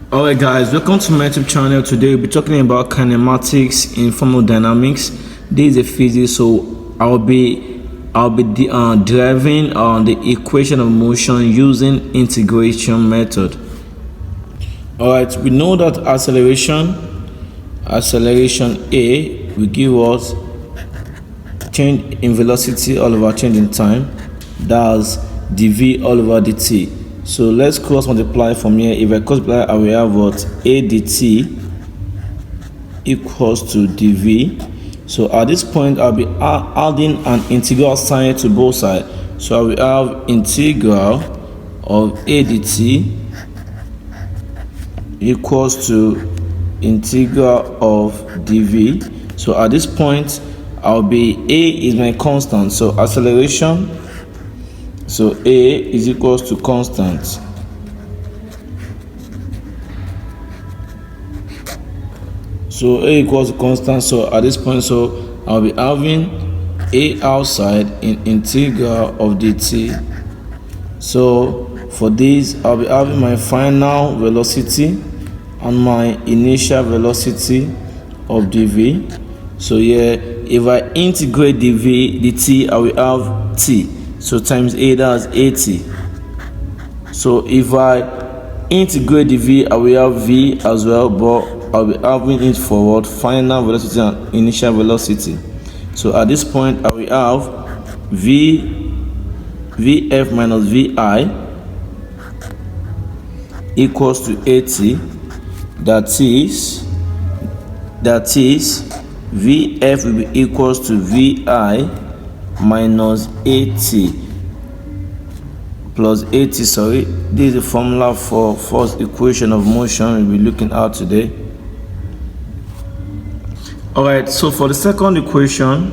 Alright guys, welcome to my YouTube channel. Today we'll be talking about kinematics in thermodynamics. This is a physics, so I'll be deriving the equation of motion using integration method. Alright, we know that acceleration A will give us change in velocity all over change in time. That's dv all over dt. So let's cross multiply from here. If I cross multiply, I will have what? A dt equals to dv. So at this point, I'll be adding an integral sign to both sides. So I will have integral of A dt equals to integral of dv. So at this point, I'll be A is my constant. So acceleration. So A is equals to constant. So A equals to constant. So at this point, so I'll be having A outside in integral of dt. So for this, I'll be having my final velocity and my initial velocity of dv. So here, if I integrate dv dt, I will have t. So times A, that's 80. So if I integrate the V, I will have V as well, but I'll be having it forward, final velocity and initial velocity. So at this point, I will have Vf minus Vi equals to 80. That is Vf will be equals to Vi minus 80 plus 80. Sorry, this is the formula for first equation of motion we'll be looking at today. Alright, so for the second equation,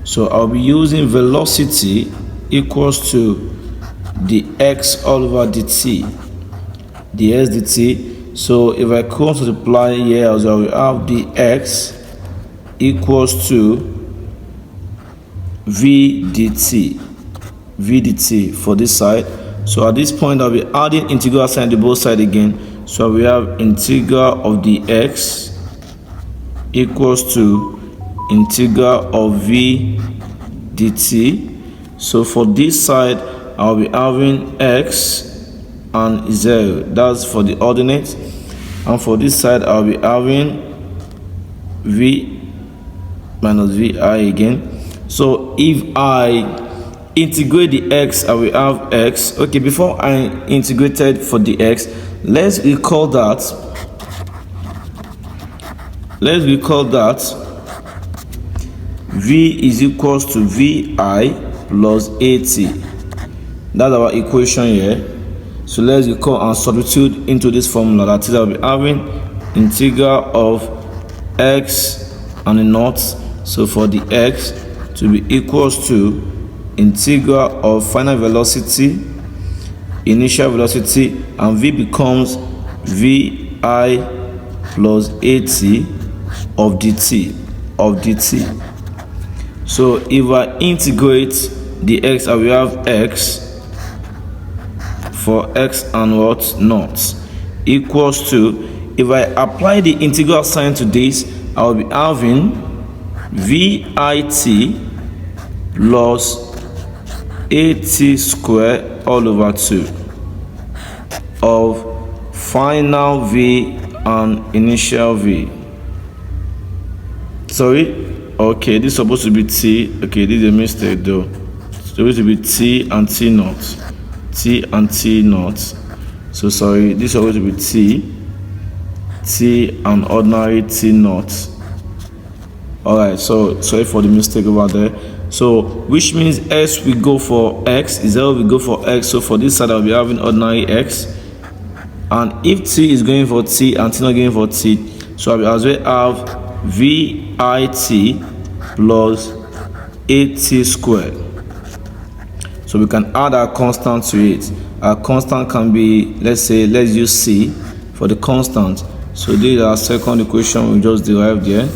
so I'll be using velocity equals to the x all over dt, ds dt. So if I cross multiply here, as I will have dx equals to v dt for this side. So at this point, I'll be adding integral sign to both sides again. So we have integral of dx equals to integral of v dt. So for this side, I'll be having x and 0. That's for the ordinate. And for this side, I'll be having v minus vi again. So if I integrate the x, I will have x. Okay, before I integrated for the x, let's recall that v is equals to vi plus 80. That's our equation here. So let's recall and substitute into this formula. That is, I'll be having integral of x and a naught. So for the x to be equals to integral of final velocity, initial velocity, and v becomes vi plus 80 of dt. So if I integrate the x, I will have x for x and what? Naught equals to, if I apply the integral sign to this, I will be having vit plus 80 square all over 2 of final v and initial v. Sorry, okay, this is supposed to be t. Okay, this is a mistake though. It's supposed to be t and t naught. T and T naught. So sorry, this is supposed to be T and ordinary T naught. Alright, so sorry for the mistake over there. So which means S will go for X, 0 will go for X. So for this side, I'll be having ordinary X. And if T is going for T and T not going for T, so I'll be as well have VIT plus 80 squared. So we can add our constant to it. Our constant can be, let's use C for the constant. So this is our second equation we just derived here.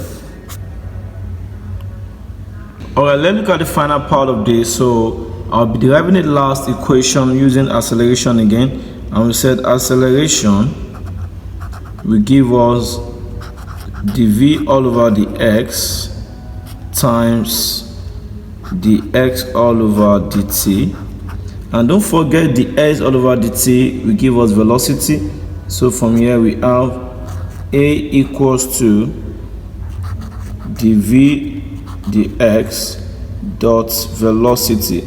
Alright, let's look at the final part of this. So I'll be deriving the last equation using acceleration again, and we said acceleration will give us dv all over the x times the x all over dt, and don't forget the x all over dt will give us velocity. So from here we have a equals to dv dx dot velocity.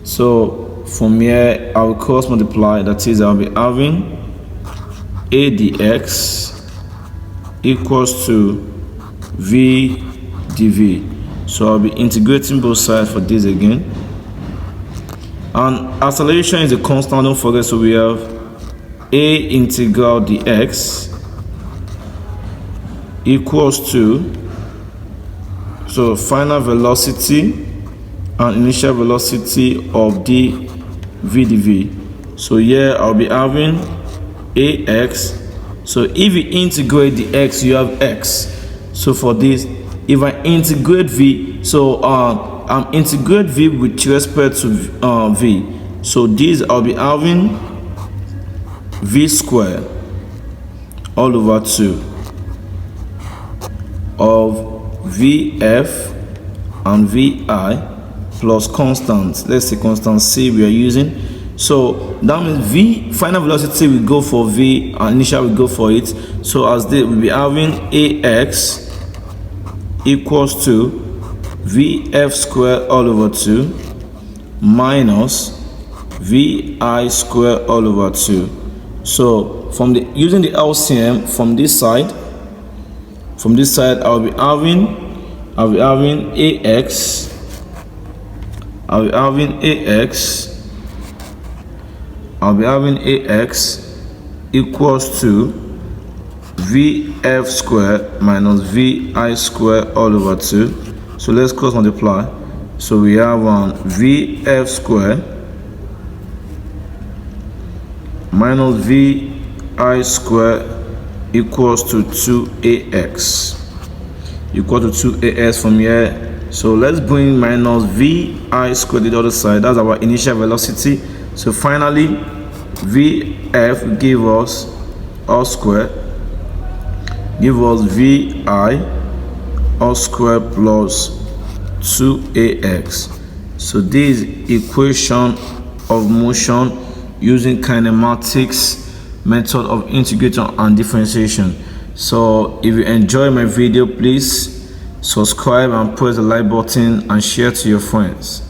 So from here I will cross multiply, that is I'll be having a dx equals to v dv. So I'll be integrating both sides for this again, and acceleration is a constant, don't forget. So we have a integral dx equals to, so final velocity and initial velocity of the v dv. So here I'll be having ax. So if you integrate the x, you have x. So for this, if I integrate v, so I'm integrate v with respect to v. So this I'll be having v squared all over 2 of vf and vi plus constant, let's say constant c we are using. So that means v final velocity will go for v and initial will go for it. So as they will be having ax equals to vf squared all over 2 minus vi squared all over 2. So from the using the LCM from this side I'll be having ax equals to vf squared minus vi squared all over 2. So let's cross multiply. So we have vf squared minus vi squared equals to 2ax from here. So let's bring minus vi squared to the other side. That's our initial velocity. So finally vf give us all squared, give us vi all squared plus 2ax. So this equation of motion using kinematics method of integration and differentiation. So if you enjoy my video, please subscribe and press the like button and share to your friends.